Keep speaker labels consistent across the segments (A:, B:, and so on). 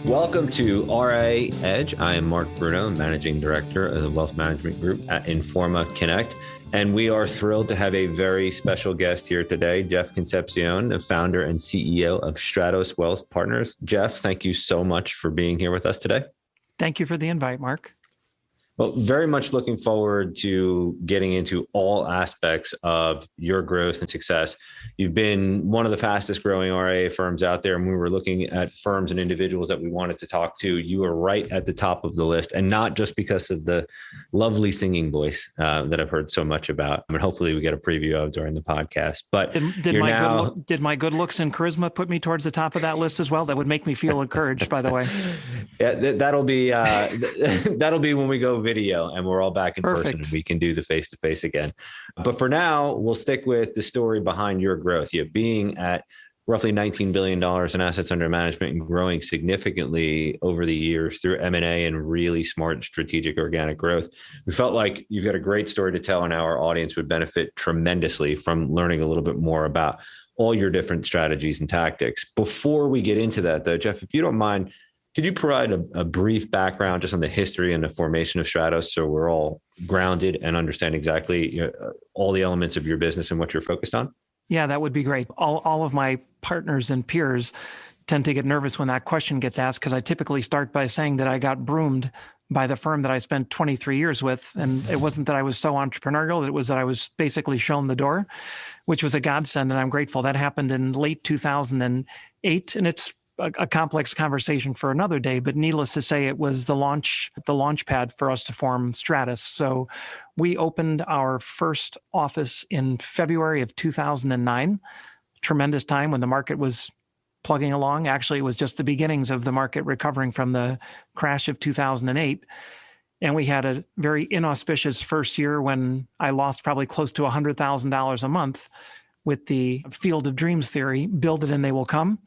A: Welcome to RIA Edge. I am Mark Bruno, Managing Director of the Wealth Management Group at Informa Connect. And we are thrilled to have a very special guest here today, Jeff Concepcion, the founder and CEO of Stratos Wealth Partners. Jeff, thank you so much for being here with us today.
B: Thank you for the invite, Mark.
A: Well, very much looking forward to getting into all aspects of your growth and success. You've been one of the fastest growing RIA firms out there. And we were looking at firms and individuals that we wanted to talk to. You were right at the top of the list, and not just because of the lovely singing voice that I've heard so much about. I mean, hopefully we get a preview of during the podcast. But
B: did my good looks and charisma put me towards the top of that list as well? That would make me feel encouraged, by the way.
A: Yeah, that'll be when we go video and we're all back in person and we can do the face-to-face again. But for now, we'll stick with the story behind your growth. You being at roughly $19 billion in assets under management and growing significantly over the years through M&A and really smart strategic organic growth. We felt like you've got a great story to tell, and our audience would benefit tremendously from learning a little bit more about all your different strategies and tactics. Before we get into that though, Jeff, if you don't mind, could you provide a brief background just on the history and the formation of Stratos so we're all grounded and understand exactly all the elements of your business and what you're focused on?
B: Yeah, that would be great. All of my partners and peers tend to get nervous when that question gets asked because I typically start by saying that I got broomed by the firm that I spent 23 years with. And it wasn't that I was so entrepreneurial, it was that I was basically shown the door, which was a godsend, and I'm grateful. That happened in late 2008, and it's a complex conversation for another day, but needless to say, it was the launch pad for us to form Stratos. So we opened our first office in February of 2009, tremendous time when the market was plugging along. Actually, it was just the beginnings of the market recovering from the crash of 2008. And we had a very inauspicious first year when I lost probably close to $100,000 a month with the field of dreams theory, build it and they will come.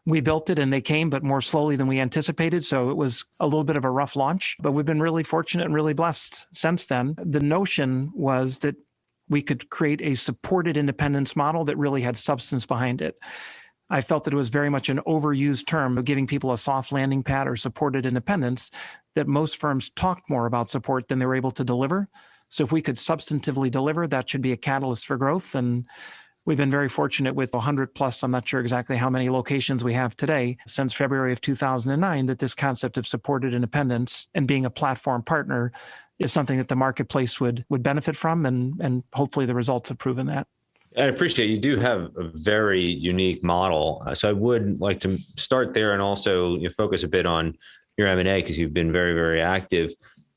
B: We built it and they came, but more slowly than we anticipated. So it was a little bit of a rough launch, but we've been really fortunate and really blessed since then. The notion was that we could create a supported independence model that really had substance behind it. I felt that it was very much an overused term of giving people a soft landing pad or supported independence, that most firms talked more about support than they were able to deliver. So if we could substantively deliver, that should be a catalyst for growth. And we've been very fortunate with 100 plus, I'm not sure exactly how many locations we have today, since February of 2009, that this concept of supported independence and being a platform partner is something that the marketplace would benefit from. And hopefully the results have proven that.
A: I appreciate you do have a very unique model. So I would like to start there and also focus a bit on your M&A because you've been very, very active.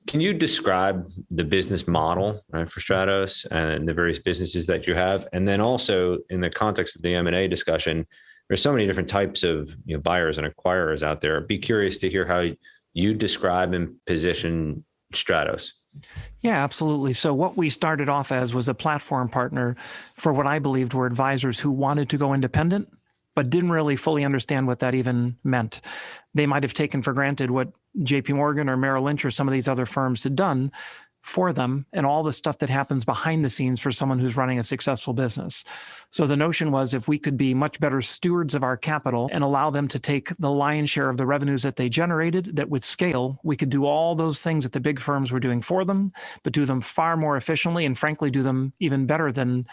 A: Can you describe the business model for Stratos and the various businesses that you have? And then also in the context of the M&A discussion, there's so many different types of buyers and acquirers out there. I'd be curious to hear how you describe and position Stratos.
B: Yeah, absolutely. So what we started off as was a platform partner for what I believed were advisors who wanted to go independent, but didn't really fully understand what that even meant. They might have taken for granted what JP Morgan or Merrill Lynch or some of these other firms had done for them and all the stuff that happens behind the scenes for someone who's running a successful business. So the notion was if we could be much better stewards of our capital and allow them to take the lion's share of the revenues that they generated, that with scale, we could do all those things that the big firms were doing for them, but do them far more efficiently and frankly, do them even better than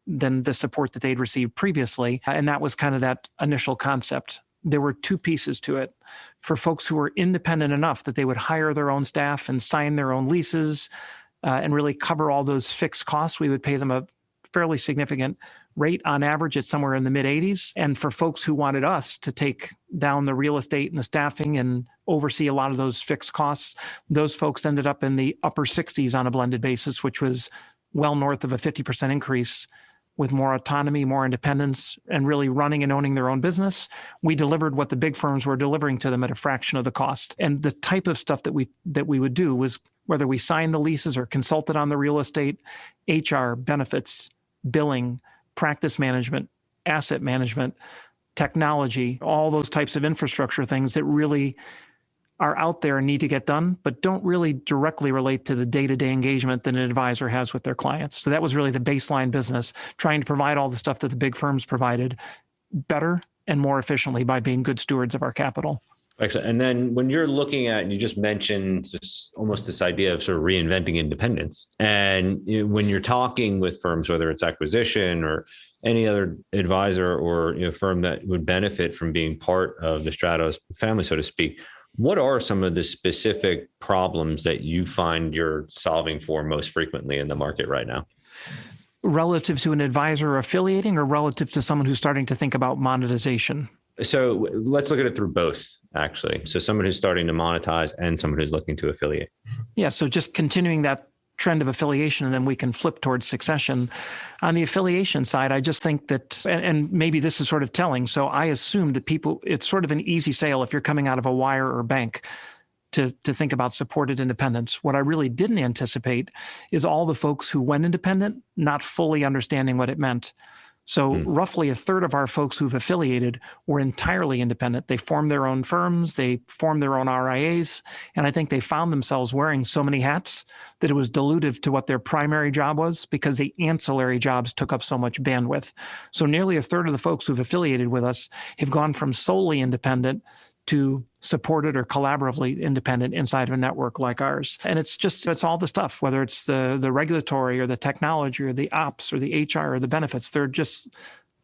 B: the support that they'd received previously. And that was kind of that initial concept. There were two pieces to it. For folks who were independent enough that they would hire their own staff and sign their own leases and really cover all those fixed costs, we would pay them a fairly significant rate. On average, it's somewhere in the mid-80s. And for folks who wanted us to take down the real estate and the staffing and oversee a lot of those fixed costs, those folks ended up in the upper 60s on a blended basis, which was well north of a 50% increase with more autonomy, more independence, and really running and owning their own business. We delivered what the big firms were delivering to them at a fraction of the cost. And the type of stuff that we would do was whether we signed the leases or consulted on the real estate, HR, benefits, billing, practice management, asset management, technology, all those types of infrastructure things that really are out there and need to get done, but don't really directly relate to the day-to-day engagement that an advisor has with their clients. So that was really the baseline business, trying to provide all the stuff that the big firms provided better and more efficiently by being good stewards of our capital.
A: Excellent. And then when you're looking at, and you just mentioned just almost this idea of sort of reinventing independence, and when you're talking with firms, whether it's acquisition or any other advisor or firm that would benefit from being part of the Stratos family, so to speak, what are some of the specific problems that you find you're solving for most frequently in the market right now?
B: Relative to an advisor affiliating, or relative to someone who's starting to think about monetization?
A: So let's look at it through both, actually. So someone who's starting to monetize and someone who's looking to affiliate.
B: Yeah. So just continuing that trend of affiliation, and then we can flip towards succession. On the affiliation side, I just think that, and maybe this is sort of telling. So I assume that it's sort of an easy sale if you're coming out of a wire or bank to think about supported independence. What I really didn't anticipate is all the folks who went independent, not fully understanding what it meant. So roughly a third of our folks who've affiliated were entirely independent. They formed their own firms, they formed their own RIAs, and I think they found themselves wearing so many hats that it was dilutive to what their primary job was, because the ancillary jobs took up so much bandwidth. So nearly a third of the folks who've affiliated with us have gone from solely independent to supported or collaboratively independent inside of a network like ours. And it's all the stuff, whether it's the regulatory or the technology or the ops or the HR or the benefits. There are just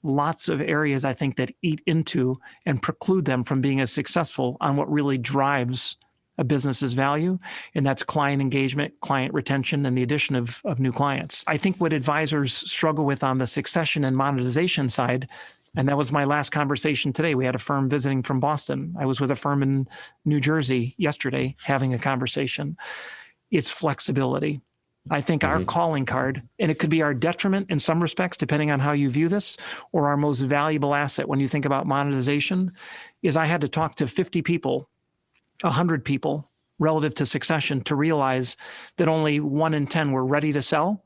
B: lots of areas, I think, that eat into and preclude them from being as successful on what really drives a business's value. And that's client engagement, client retention, and the addition of new clients. I think what advisors struggle with on the succession and monetization side, and that was my last conversation today. We had a firm visiting from Boston. I was with a firm in New Jersey yesterday having a conversation. It's flexibility. I think our calling card, and it could be our detriment in some respects, depending on how you view this, or our most valuable asset when you think about monetization, is I had to talk to 50 people, 100 people relative to succession to realize that only 1 in 10 were ready to sell,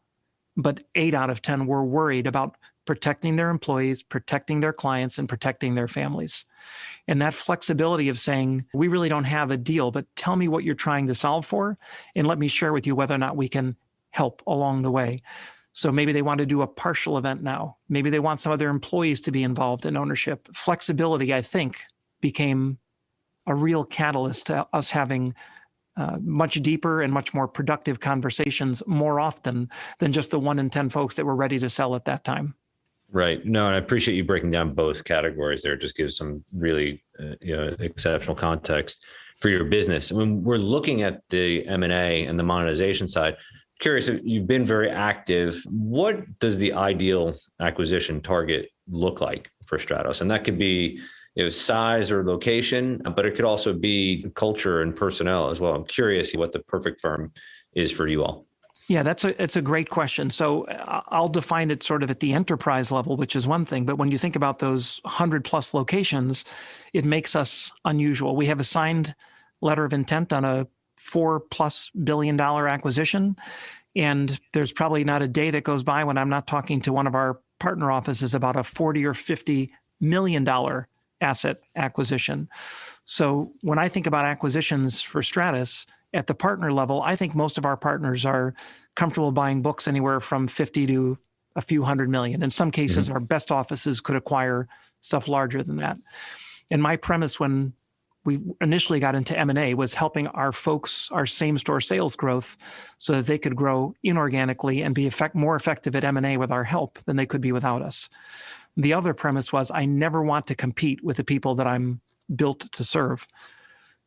B: but 8 out of 10 were worried about protecting their employees, protecting their clients, and protecting their families. And that flexibility of saying, we really don't have a deal, but tell me what you're trying to solve for, and let me share with you whether or not we can help along the way. So maybe they want to do a partial event now. Maybe they want some of their employees to be involved in ownership. Flexibility, I think, became a real catalyst to us having much deeper and much more productive conversations more often than just the 1 in 10 folks that were ready to sell at that time.
A: Right. No, and I appreciate you breaking down both categories there. It just gives some really exceptional context for your business. When we're looking at the M&A and the monetization side, curious, if you've been very active, what does the ideal acquisition target look like for Stratos? And that could be size or location, but it could also be culture and personnel as well. I'm curious what the perfect firm is for you all.
B: Yeah, it's a great question. So I'll define it sort of at the enterprise level, which is one thing. But when you think about those 100 plus locations, it makes us unusual. We have a signed letter of intent on a $4+ billion acquisition. And there's probably not a day that goes by when I'm not talking to one of our partner offices about a $40 or $50 million asset acquisition. So when I think about acquisitions for Stratos, at the partner level, I think most of our partners are comfortable buying books anywhere from 50 to a few $100 million. In some cases, our best offices could acquire stuff larger than that. And my premise when we initially got into M&A was helping our folks, our same store sales growth, so that they could grow inorganically and be more effective at M&A with our help than they could be without us. The other premise was I never want to compete with the people that I'm built to serve.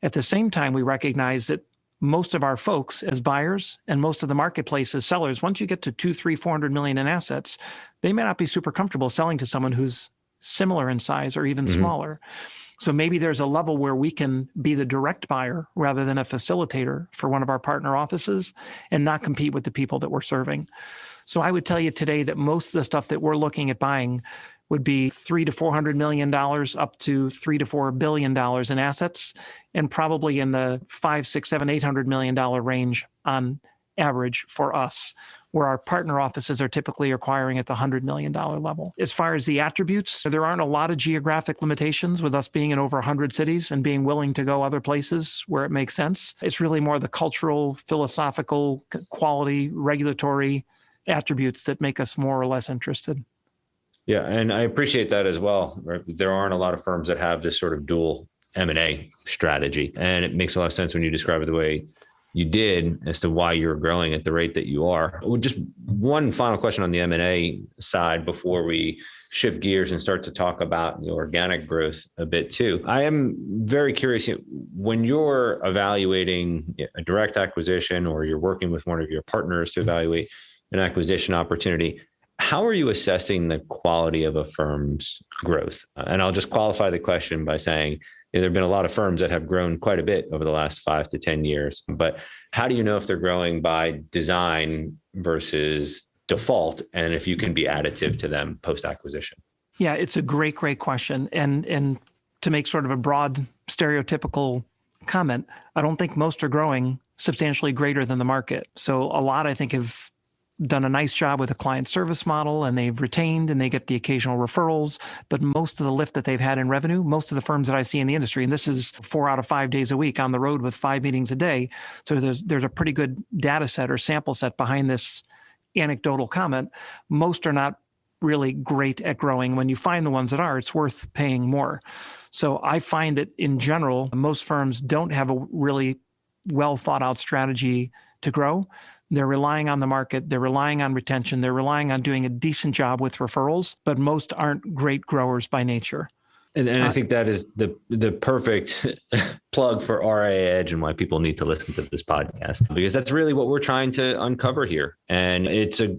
B: At the same time, we recognize that most of our folks as buyers and most of the marketplace as sellers, once you get to 200, 300, 400 million in assets, they may not be super comfortable selling to someone who's similar in size or even smaller. So maybe there's a level where we can be the direct buyer rather than a facilitator for one of our partner offices and not compete with the people that we're serving. So I would tell you today that most of the stuff that we're looking at buying would be $300 to $400 million up to $3 to $4 billion in assets, and probably in the $500, $600, $700, $800 million range on average for us, where our partner offices are typically acquiring at the $100 million level. As far as the attributes, there aren't a lot of geographic limitations with us being in over 100 cities and being willing to go other places where it makes sense. It's really more the cultural, philosophical, quality, regulatory attributes that make us more or less interested.
A: Yeah, and I appreciate that as well. Right? There aren't a lot of firms that have this sort of dual M&A strategy. And it makes a lot of sense when you describe it the way you did as to why you're growing at the rate that you are. Well, just one final question on the M&A side before we shift gears and start to talk about the organic growth a bit too. I am very curious, when you're evaluating a direct acquisition or you're working with one of your partners to evaluate an acquisition opportunity, how are you assessing the quality of a firm's growth? And I'll just qualify the question by saying, there have been a lot of firms that have grown quite a bit over the last 5 to 10 years, but how do you know if they're growing by design versus default, and if you can be additive to them post-acquisition?
B: Yeah, it's a great question. And to make sort of a broad stereotypical comment, I don't think most are growing substantially greater than the market. So a lot, I think, have done a nice job with a client service model, and they've retained and they get the occasional referrals. But most of the lift that they've had in revenue, most of the firms that I see in the industry, and this is 4 out of 5 days a week on the road with 5 meetings a day. So there's a pretty good data set or sample set behind this anecdotal comment. Most are not really great at growing. When you find the ones that are, it's worth paying more. So I find that in general, most firms don't have a really well thought out strategy to grow. They're relying on the market. They're relying on retention. They're relying on doing a decent job with referrals, but most aren't great growers by nature.
A: And I think that is the perfect plug for RIA Edge and why people need to listen to this podcast, because that's really what we're trying to uncover here. And it's a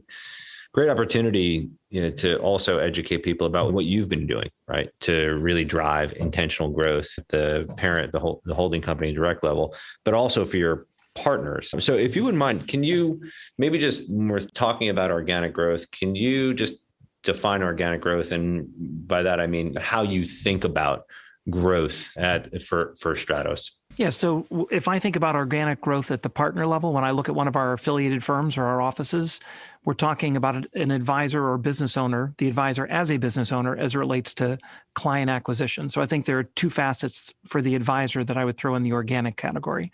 A: great opportunity, to also educate people about what you've been doing, right, to really drive intentional growth at the parent, the holding company direct level, but also for your partners. So if you wouldn't mind, can you maybe just, when we're talking about organic growth, can you just define organic growth? And by that, I mean how you think about growth for Stratos.
B: Yeah. So if I think about organic growth at the partner level, when I look at one of our affiliated firms or our offices, we're talking about an advisor or business owner, the advisor as a business owner as it relates to client acquisition. So I think there are 2 facets for the advisor that I would throw in the organic category.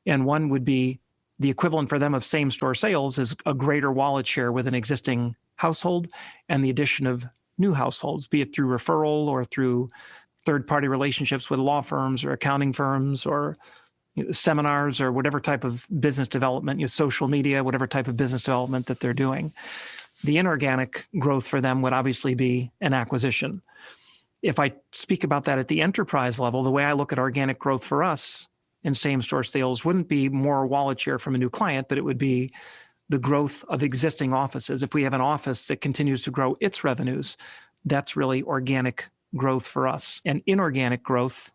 B: And one would be the equivalent for them of same store sales is a greater wallet share with an existing household and the addition of new households, be it through referral or through third-party relationships with law firms or accounting firms or seminars or whatever type of business development, social media, whatever type of business development that they're doing. The inorganic growth for them would obviously be an acquisition. If I speak about that at the enterprise level, the way I look at organic growth for us in same-store sales wouldn't be more wallet share from a new client, but it would be the growth of existing offices. If we have an office that continues to grow its revenues, that's really organic growth for us. And inorganic growth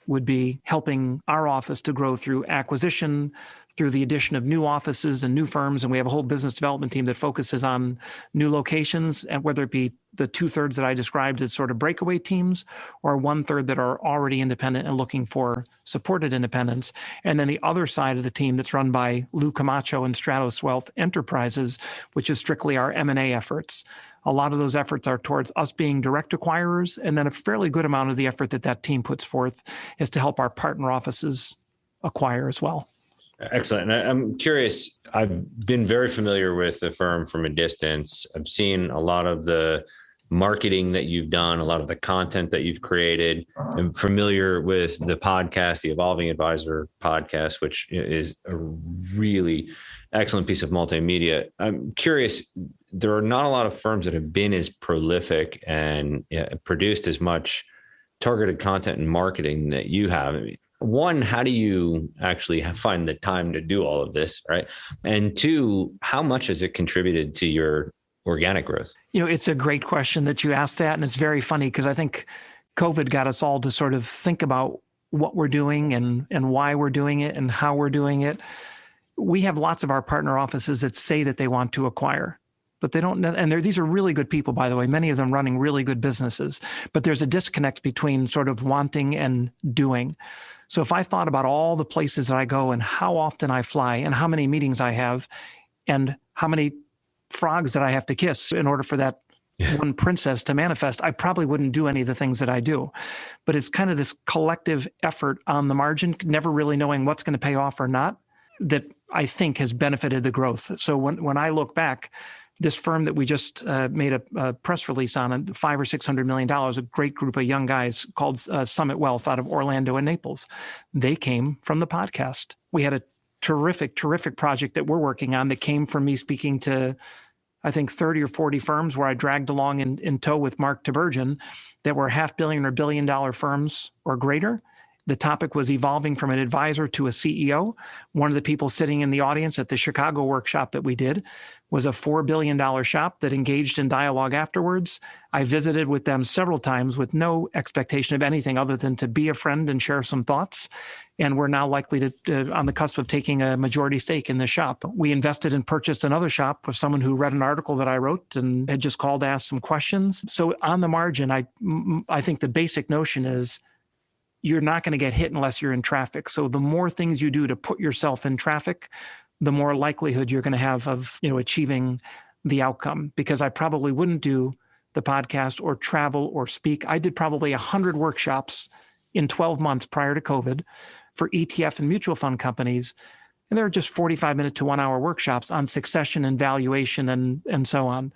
B: would be helping our office to grow through acquisition, through the addition of new offices and new firms. And we have a whole business development team that focuses on new locations, and whether it be the 2/3 that I described as sort of breakaway teams or 1/3 that are already independent and looking for supported independence. And then the other side of the team that's run by Lou Camacho and Stratos Wealth Enterprises, which is strictly our M&A efforts. A lot of those efforts are towards us being direct acquirers. And then a fairly good amount of the effort that team puts forth is to help our partner offices acquire as well.
A: Excellent. And I'm curious, I've been very familiar with the firm from a distance. I've seen a lot of the marketing that you've done, a lot of the content that you've created. I'm familiar with the podcast, the Evolving Advisor podcast, which is a really excellent piece of multimedia. I'm curious, there are not a lot of firms that have been as prolific and produced as much targeted content and marketing that you have. I mean, one, how do you actually find the time to do all of this, right? And 2, how much has it contributed to your organic growth?
B: It's a great question that you asked that. And it's very funny because I think COVID got us all to sort of think about what we're doing and why we're doing it and how we're doing it. We have lots of our partner offices that say that they want to acquire, but they don't know. And these are really good people, by the way, many of them running really good businesses, but there's a disconnect between sort of wanting and doing. So if I thought about all the places that I go and how often I fly and how many meetings I have and how many frogs that I have to kiss in order for that one princess to manifest, I probably wouldn't do any of the things that I do. But it's kind of this collective effort on the margin, never really knowing what's going to pay off or not, that I think has benefited the growth. So when I look back this firm that we just made a press release on, $500 or $600 million, a great group of young guys called Summit Wealth out of Orlando and Naples. They came from the podcast. We had a terrific project that we're working on that came from me speaking to, I think, 30 or 40 firms where I dragged along in tow with Mark Tibergen that were $500 million or $1 billion firms or greater. The topic was evolving from an advisor to a CEO. One of the people sitting in the audience at the Chicago workshop that we did was a $4 billion shop that engaged in dialogue afterwards. I visited with them several times with no expectation of anything other than to be a friend and share some thoughts. And we're now likely to, on the cusp of taking a majority stake in this shop. We invested and purchased another shop with someone who read an article that I wrote and had just called to ask some questions. So on the margin, I think the basic notion is, you're not going to get hit unless you're in traffic. So the more things you do to put yourself in traffic, the more likelihood you're going to have of, achieving the outcome. Because I probably wouldn't do the podcast or travel or speak. I did probably 100 workshops in 12 months prior to COVID for ETF and mutual fund companies. And they're just 45-minute to 1 hour workshops on succession and valuation and so on.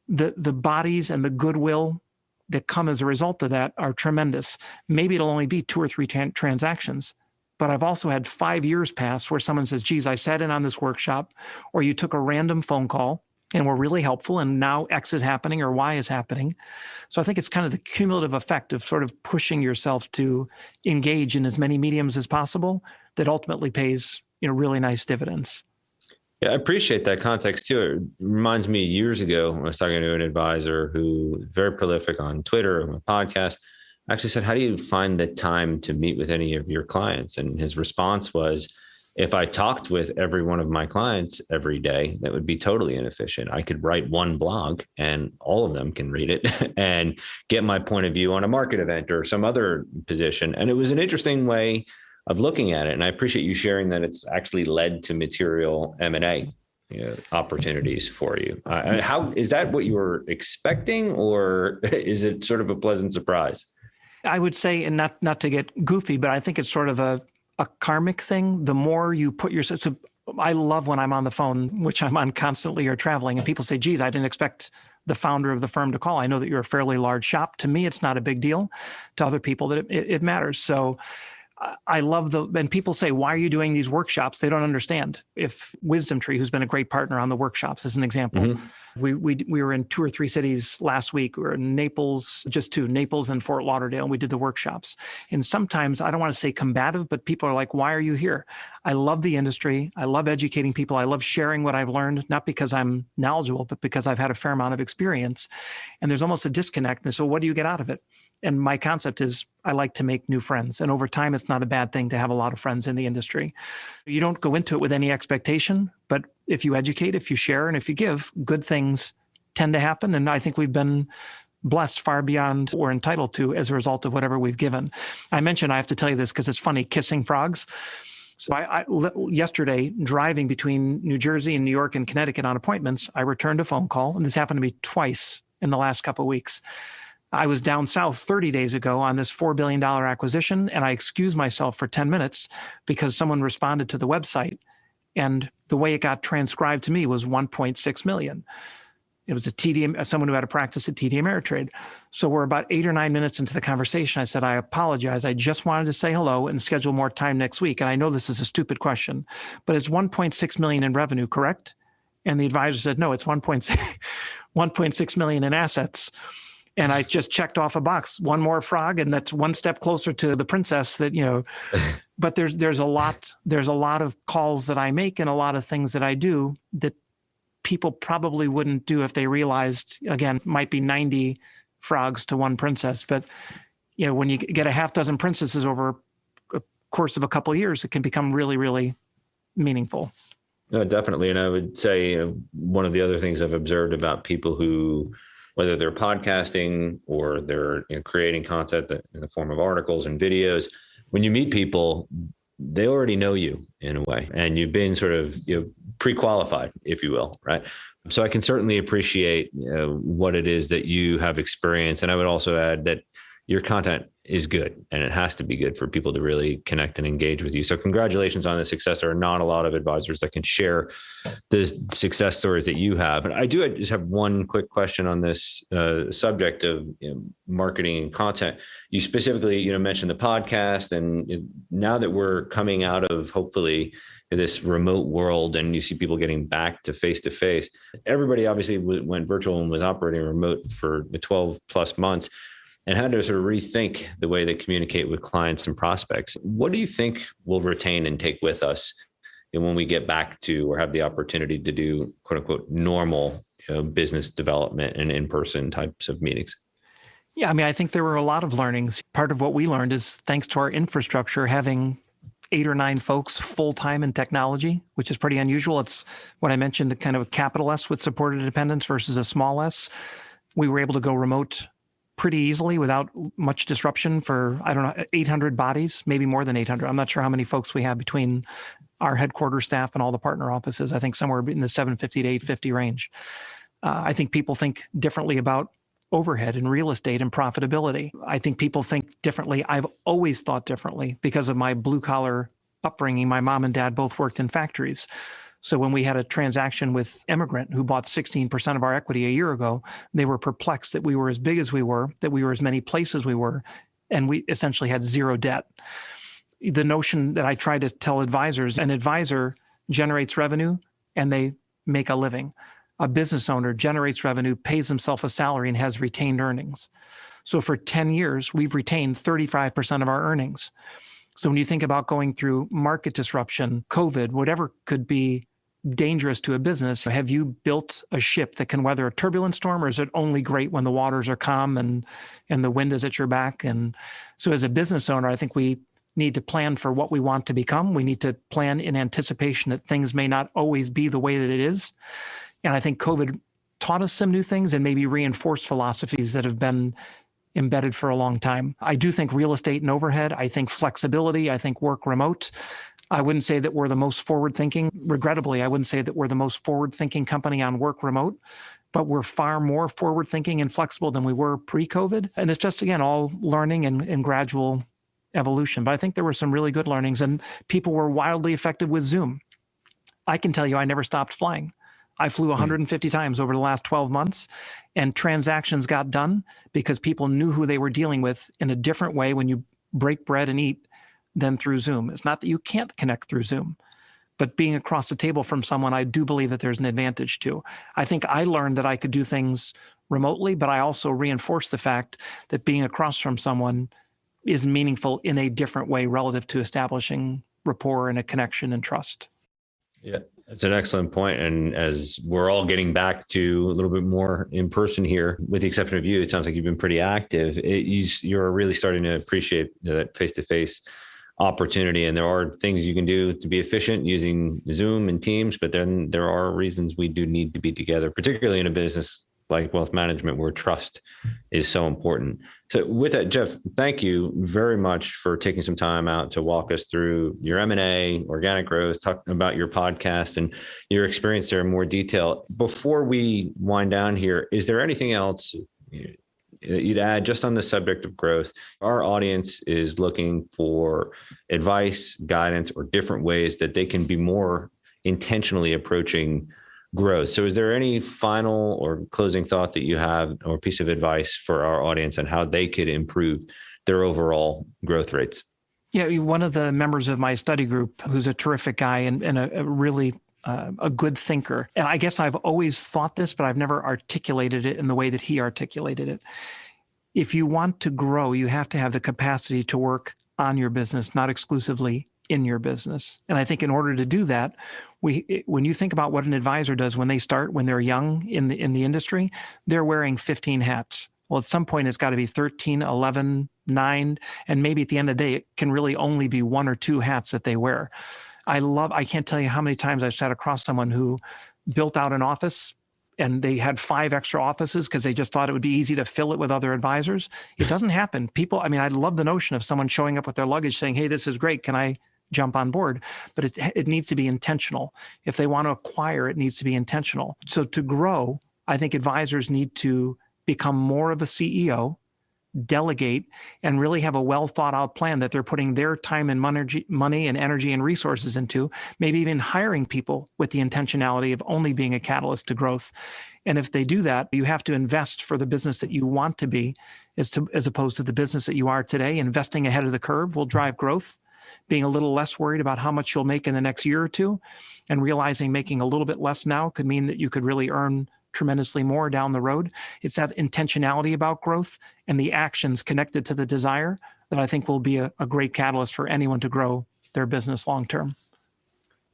B: The bodies and the goodwill that come as a result of that are tremendous. Maybe it'll only be 2 or 3 transactions, but I've also had 5 years pass where someone says, geez, I sat in on this workshop, or you took a random phone call and were really helpful, and now X is happening or Y is happening. So I think it's kind of the cumulative effect of sort of pushing yourself to engage in as many mediums as possible that ultimately pays, really nice dividends.
A: Yeah, I appreciate that context too. It reminds me years ago when I was talking to an advisor who was very prolific on Twitter and with podcasts. I actually said, how do you find the time to meet with any of your clients? And his response was, if I talked with every one of my clients every day, that would be totally inefficient. I could write one blog and all of them can read it and get my point of view on a market event or some other position. And it was an interesting way of looking at it. And I appreciate you sharing that it's actually led to material M&A opportunities for you. How is that what you were expecting, or is it sort of a pleasant surprise?
B: I would say, and not to get goofy, but I think it's sort of a karmic thing. The more you put yourself, so I love when I'm on the phone, which I'm on constantly or traveling, and people say, geez, I didn't expect the founder of the firm to call. I know that you're a fairly large shop. To me, it's not a big deal. To other people, that it matters. So I love and people say, why are you doing these workshops? They don't understand. If Wisdom Tree, who's been a great partner on the workshops, as an example, we were in 2 or 3 cities last week. We were in Naples, just 2, Naples and Fort Lauderdale, and we did the workshops. And sometimes, I don't want to say combative, but people are like, why are you here? I love the industry. I love educating people. I love sharing what I've learned, not because I'm knowledgeable, but because I've had a fair amount of experience. And there's almost a disconnect. And so what do you get out of it? And my concept is I like to make new friends. And over time, it's not a bad thing to have a lot of friends in the industry. You don't go into it with any expectation, but if you educate, if you share, and if you give, good things tend to happen. And I think we've been blessed far beyond what we're entitled to as a result of whatever we've given. I mentioned, I have to tell you this because it's funny, kissing frogs. So I yesterday, driving between New Jersey and New York and Connecticut on appointments, I returned a phone call, and this happened to me twice in the last couple of weeks. I was down south 30 days ago on this $4 billion acquisition, and I excused myself for 10 minutes because someone responded to the website, and the way it got transcribed to me was 1.6 million. It was someone who had a practice at TD Ameritrade. So we're about 8 or 9 minutes into the conversation. I said, I apologize. I just wanted to say hello and schedule more time next week. And I know this is a stupid question, but it's 1.6 million in revenue, correct? And the advisor said, no, it's 1.6 million in assets. And I just checked off a box, one more frog, and that's one step closer to the princess that, but there's a lot of calls that I make and a lot of things that I do that people probably wouldn't do if they realized, again, might be 90 frogs to one princess. But, when you get a half dozen princesses over a course of a couple of years, it can become really, really meaningful.
A: No, definitely. And I would say one of the other things I've observed about people who, whether they're podcasting or they're creating content in the form of articles and videos, when you meet people, they already know you in a way, and you've been sort of pre-qualified, if you will, right? So I can certainly appreciate what it is that you have experienced. And I would also add that your content is good, and it has to be good for people to really connect and engage with you. So congratulations on the success. There are not a lot of advisors that can share the success stories that you have. And I just have one quick question on this subject of marketing and content. You specifically, mentioned the podcast, and now that we're coming out of hopefully this remote world and you see people getting back to face, everybody obviously went virtual and was operating remote for the 12 plus months and had to sort of rethink the way they communicate with clients and prospects. What do you think we'll retain and take with us when we get back to or have the opportunity to do quote unquote normal business development and in-person types of meetings?
B: Yeah, I think there were a lot of learnings. Part of what we learned is thanks to our infrastructure, having 8 or 9 folks full-time in technology, which is pretty unusual. It's what I mentioned, kind of a capital S with supported independence versus a small s. We were able to go remote pretty easily without much disruption for, 800 bodies, maybe more than 800. I'm not sure how many folks we have between our headquarters staff and all the partner offices. I think somewhere in the 750 to 850 range. I think people think differently about overhead and real estate and profitability. I think people think differently. I've always thought differently because of my blue collar upbringing. My mom and dad both worked in factories. So when we had a transaction with Emigrant who bought 16% of our equity a year ago, they were perplexed that we were as big as we were, that we were as many places we were, and we essentially had zero debt. The notion that I try to tell advisors, an advisor generates revenue and they make a living. A business owner generates revenue, pays himself a salary, and has retained earnings. So for 10 years, we've retained 35% of our earnings. So when you think about going through market disruption, COVID, whatever could be dangerous to a business, have you built a ship that can weather a turbulent storm, or is it only great when the waters are calm and the wind is at your back? And so as a business owner, I think we need to plan for what we want to become. We need to plan in anticipation that things may not always be the way that it is. And I think COVID taught us some new things and maybe reinforced philosophies that have been embedded for a long time. I do think real estate and overhead, I think flexibility, I think work remote. I wouldn't say that we're the most forward-thinking. Regrettably, I wouldn't say that we're the most forward-thinking company on work remote, but we're far more forward-thinking and flexible than we were pre-COVID. And it's just, again, all learning and gradual evolution. But I think there were some really good learnings, and people were wildly effective with Zoom. I can tell you I never stopped flying. I flew 150 times over the last 12 months, and transactions got done because people knew who they were dealing with in a different way when you break bread and eat than through Zoom. It's not that you can't connect through Zoom, but being across the table from someone, I do believe that there's an advantage to. I think I learned that I could do things remotely, but I also reinforced the fact that being across from someone is meaningful in a different way relative to establishing rapport and a connection and trust.
A: Yeah. That's an excellent point. And as we're all getting back to a little bit more in person here, with the exception of you, it sounds like you've been pretty active. You're really starting to appreciate that face-to-face opportunity. And there are things you can do to be efficient using Zoom and Teams, but then there are reasons we do need to be together, particularly in a business like wealth management, where trust is so important. So with that, Jeff, thank you very much for taking some time out to walk us through your M&A, organic growth, talk about your podcast and your experience there in more detail. Before we wind down here, is there anything else that you'd add just on the subject of growth? Our audience is looking for advice, guidance, or different ways that they can be more intentionally approaching growth. So is there any final or closing thought that you have or piece of advice for our audience on how they could improve their overall growth rates?
B: Yeah, one of the members of my study group, who's a terrific guy and a really a good thinker. And I guess I've always thought this, but I've never articulated it in the way that he articulated it. If you want to grow, you have to have the capacity to work on your business, not exclusively in your business. And I think in order to do that, when you think about what an advisor does when they start, when they're young in the industry, they're wearing 15 hats. Well, at some point, it's got to be 13, 11, 9, and maybe at the end of the day, it can really only be 1 or 2 hats that they wear. I can't tell you how many times I've sat across someone who built out an office and they had 5 extra offices because they just thought it would be easy to fill it with other advisors. It doesn't happen. I love the notion of someone showing up with their luggage saying, hey, this is great. Can I jump on board? But it needs to be intentional. If they want to acquire, it needs to be intentional. So to grow, I think advisors need to become more of a CEO, delegate, and really have a well thought out plan that they're putting their time and money and energy and resources into, maybe even hiring people with the intentionality of only being a catalyst to growth. And if they do that, you have to invest for the business that you want to be as opposed to the business that you are today. Investing ahead of the curve will drive growth. Being a little less worried about how much you'll make in the next year or two, and realizing making a little bit less now could mean that you could really earn tremendously more down the road. It's that intentionality about growth and the actions connected to the desire that I think will be a great catalyst for anyone to grow their business long term.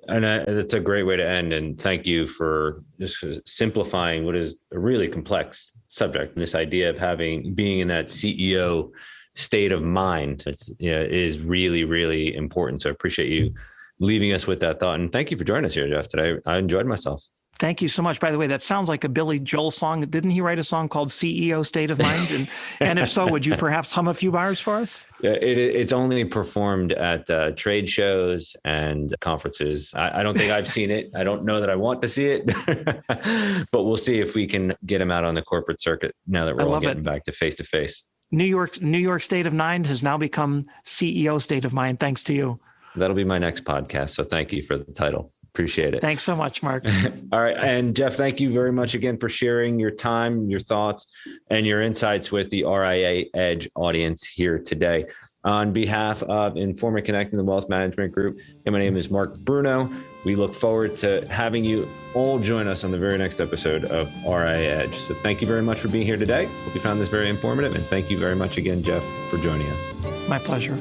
A: And that's a great way to end. And thank you for just simplifying what is a really complex subject. And this idea of being in that CEO state of mind is really, really important. So I appreciate you leaving us with that thought. And thank you for joining us here, Jeff, today. I enjoyed myself.
B: Thank you so much. By the way, that sounds like a Billy Joel song. Didn't he write a song called CEO State of Mind? And if so, would you perhaps hum a few bars for us?
A: Yeah, it's only performed at trade shows and conferences. I don't think I've seen it. I don't know that I want to see it, but we'll see if we can get him out on the corporate circuit now that we're all getting back to face-to-face. New
B: York State of Mind has now become CEO State of Mind, thanks to you.
A: That'll be my next podcast. So thank you for the title. Appreciate it.
B: Thanks so much, Mark.
A: All right. And Jeff, thank you very much again for sharing your time, your thoughts, and your insights with the RIA Edge audience here today. On behalf of Informa Connect and the Wealth Management Group, and my name is Mark Bruno. We look forward to having you all join us on the very next episode of RIA Edge. So thank you very much for being here today. Hope you found this very informative. And thank you very much again, Jeff, for joining us.
B: My pleasure.